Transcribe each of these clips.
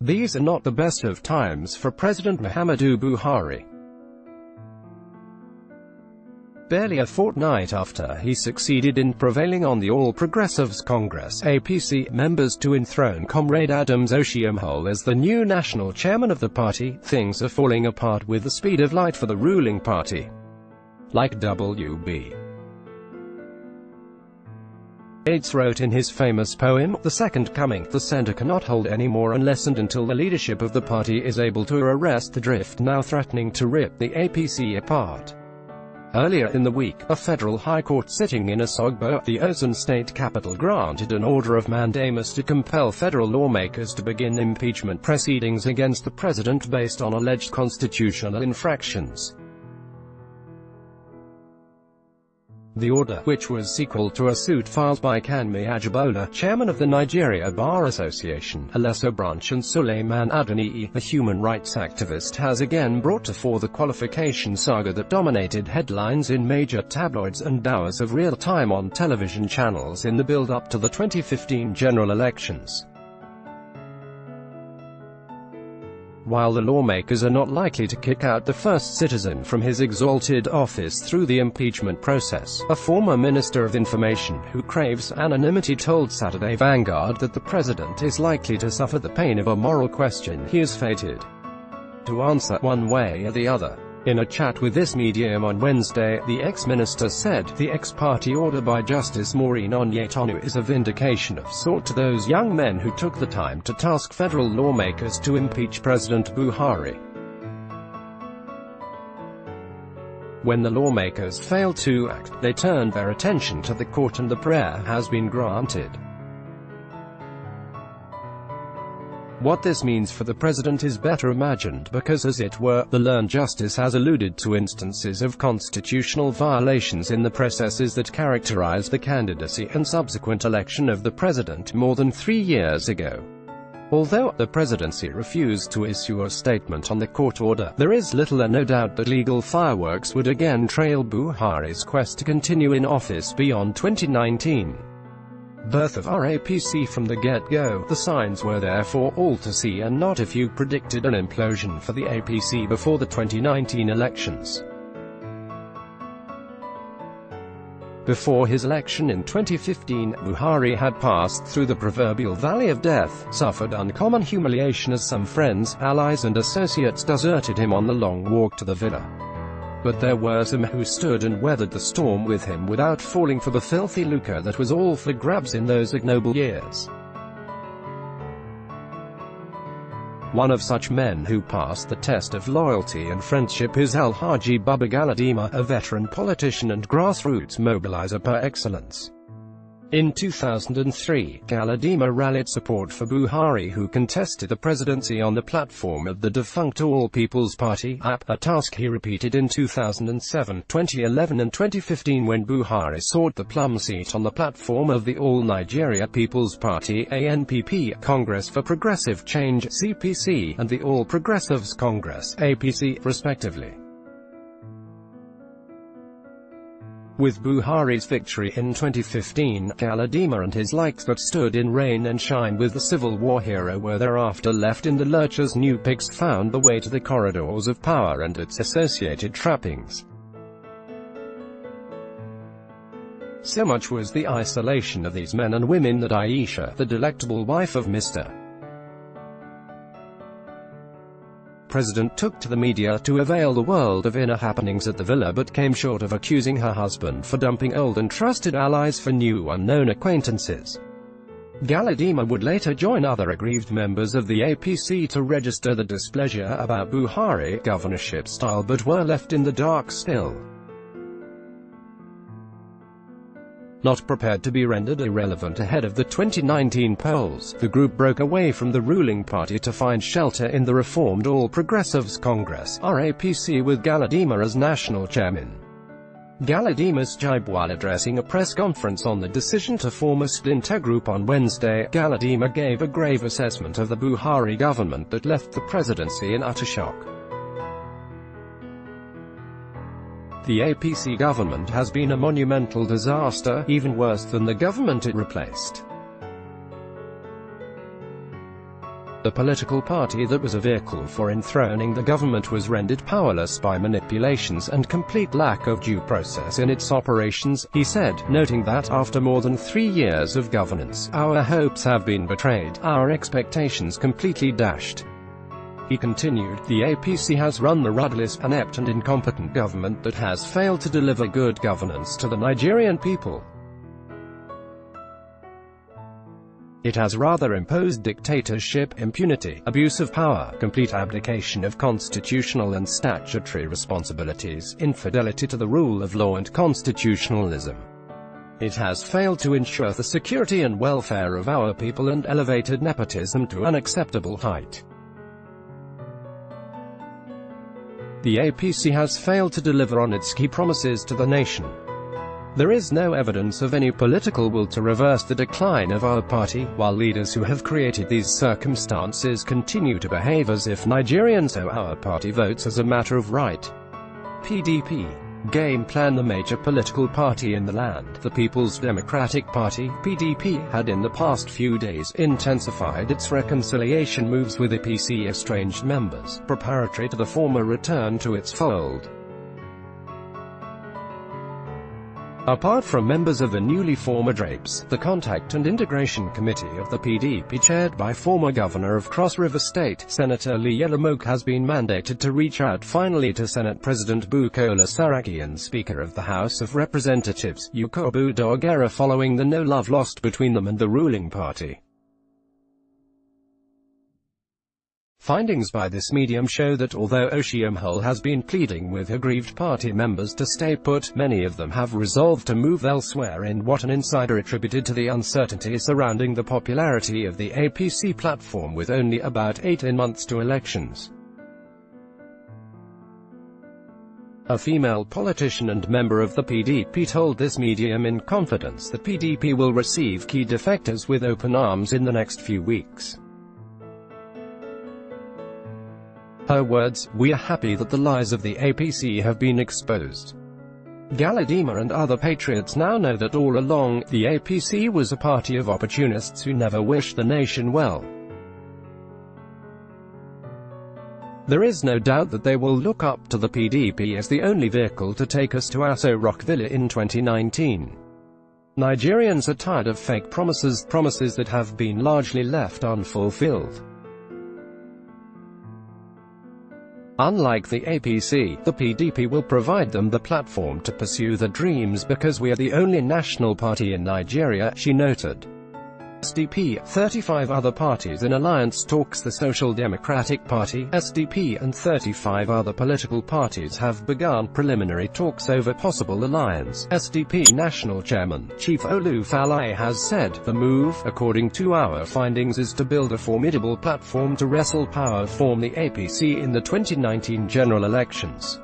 These are not the best of times for President Muhammadu Buhari. Barely a fortnight after he succeeded in prevailing on the All Progressives Congress (APC) members to enthrone Comrade Adams Oshiomhole as the new national chairman of the party, things are falling apart with the speed of light for the ruling party. Like W.B. Yeats wrote in his famous poem, The Second Coming, the center cannot hold any more unless and until the leadership of the party is able to arrest the drift now threatening to rip the APC apart. Earlier in the week, a federal high court sitting in Osogbo, the Osun state capital, granted an order of mandamus to compel federal lawmakers to begin impeachment proceedings against the president based on alleged constitutional infractions. The order, which was sequel to a suit filed by Kanmi Ajibola, chairman of the Nigeria Bar Association, Aleso Branch, and Suleiman Adeniyi, a human rights activist, has again brought to fore the qualification saga that dominated headlines in major tabloids and hours of real time on television channels in the build-up to the 2015 general elections. While the lawmakers are not likely to kick out the first citizen from his exalted office through the impeachment process, a former Minister of Information who craves anonymity told Saturday Vanguard that the president is likely to suffer the pain of a moral question he is fated to answer one way or the other. In a chat with this medium on Wednesday, the ex-minister said, the ex-party order by Justice Maureen Onyetonu is a vindication of sort to those young men who took the time to task federal lawmakers to impeach President Buhari. When the lawmakers failed to act, they turned their attention to the court and the prayer has been granted. What this means for the president is better imagined because, as it were, the learned justice has alluded to instances of constitutional violations in the processes that characterized the candidacy and subsequent election of the president more than 3 years ago. Although the presidency refused to issue a statement on the court order, there is little or no doubt that legal fireworks would again trail Buhari's quest to continue in office beyond 2019. Birth of APC from the get-go, the signs were there for all to see, and not if you predicted an implosion for the APC before the 2019 elections. Before his election in 2015, Buhari had passed through the proverbial valley of death, suffered uncommon humiliation as some friends, allies and associates deserted him on the long walk to the villa. But there were some who stood and weathered the storm with him without falling for the filthy lucre that was all for grabs in those ignoble years. One of such men who passed the test of loyalty and friendship is Alhaji Baba Galadima, a veteran politician and grassroots mobilizer par excellence. In 2003, Galadima rallied support for Buhari, who contested the presidency on the platform of the defunct All People's Party (AP), a task he repeated in 2007, 2011 and 2015 when Buhari sought the plum seat on the platform of the All Nigeria People's Party (ANPP), Congress for Progressive Change (CPC), and the All Progressives Congress (APC), respectively. With Buhari's victory in 2015, Galadima and his likes that stood in rain and shine with the Civil War hero were thereafter left in the lurch as new pigs found the way to the corridors of power and its associated trappings. So much was the isolation of these men and women that Aisha, the delectable wife of Mr. President, took to the media to avail the world of inner happenings at the villa, but came short of accusing her husband for dumping old and trusted allies for new unknown acquaintances. Galadima would later join other aggrieved members of the APC to register the displeasure about Buhari governorship style, but were left in the dark still. Not prepared to be rendered irrelevant ahead of the 2019 polls, the group broke away from the ruling party to find shelter in the reformed All Progressives Congress (APC) with Galadima as national chairman. Galadima's jibe while addressing a press conference on the decision to form a splinter group on Wednesday. Galadima gave a grave assessment of the Buhari government that left the presidency in utter shock. The APC government has been a monumental disaster, even worse than the government it replaced. The political party that was a vehicle for enthroning the government was rendered powerless by manipulations and complete lack of due process in its operations, he said, noting that after more than 3 years of governance, our hopes have been betrayed, our expectations completely dashed. He continued, the APC has run the rudderless, inept and incompetent government that has failed to deliver good governance to the Nigerian people. It has rather imposed dictatorship, impunity, abuse of power, complete abdication of constitutional and statutory responsibilities, infidelity to the rule of law and constitutionalism. It has failed to ensure the security and welfare of our people and elevated nepotism to unacceptable height. The APC has failed to deliver on its key promises to the nation. There is no evidence of any political will to reverse the decline of our party, while leaders who have created these circumstances continue to behave as if Nigerians owe our party votes as a matter of right. PDP. Game plan. The major political party in the land, the People's Democratic Party, PDP, had in the past few days intensified its reconciliation moves with APC estranged members, preparatory to the former return to its fold. Apart from members of the newly formed RAPES, the Contact and Integration Committee of the PDP, chaired by former Governor of Cross River State, Senator Lee Yelamoke, has been mandated to reach out finally to Senate President Bukola Saraki and Speaker of the House of Representatives, Yakubu Dogara, following the no love lost between them and the ruling party. Findings by this medium show that although Oshiomhole has been pleading with aggrieved party members to stay put, many of them have resolved to move elsewhere in what an insider attributed to the uncertainty surrounding the popularity of the APC platform with only about 18 months to elections. A female politician and member of the PDP told this medium in confidence that PDP will receive key defectors with open arms in the next few weeks. Her words, "We are happy that the lies of the APC have been exposed. Galadima and other patriots now know that all along, the APC was a party of opportunists who never wished the nation well. There is no doubt that they will look up to the PDP as the only vehicle to take us to Aso Rock Villa in 2019. Nigerians are tired of fake promises that have been largely left unfulfilled. Unlike the APC, the PDP will provide them the platform to pursue their dreams because we are the only national party in Nigeria," she noted. SDP, 35 other parties in alliance talks. The Social Democratic Party, SDP, and 35 other political parties have begun preliminary talks over possible alliance. SDP National Chairman, Chief Olufalaye, has said, "The move, according to our findings, is to build a formidable platform to wrestle power from the APC in the 2019 general elections.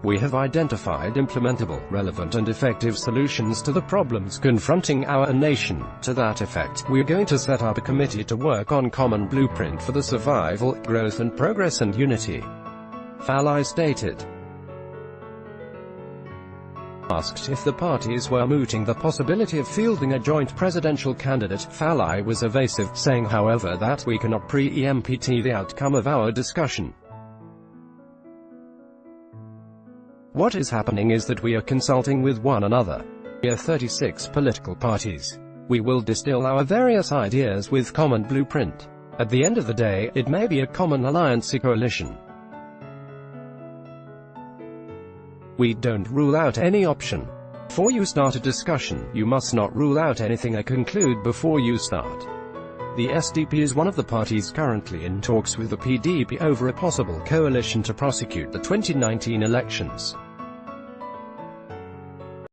We have identified implementable, relevant and effective solutions to the problems confronting our nation. To that effect, we are going to set up a committee to work on common blueprint for the survival, growth and progress and unity," Falaye stated. Asked if the parties were mooting the possibility of fielding a joint presidential candidate, Falaye was evasive, saying however that we cannot preempt the outcome of our discussion. "What is happening is that we are consulting with one another. We are 36 political parties. We will distill our various ideas with common blueprint. At the end of the day, it may be a common alliance or coalition. We don't rule out any option. Before you start a discussion, you must not rule out anything or conclude before you start." The SDP is one of the parties currently in talks with the PDP over a possible coalition to prosecute the 2019 elections.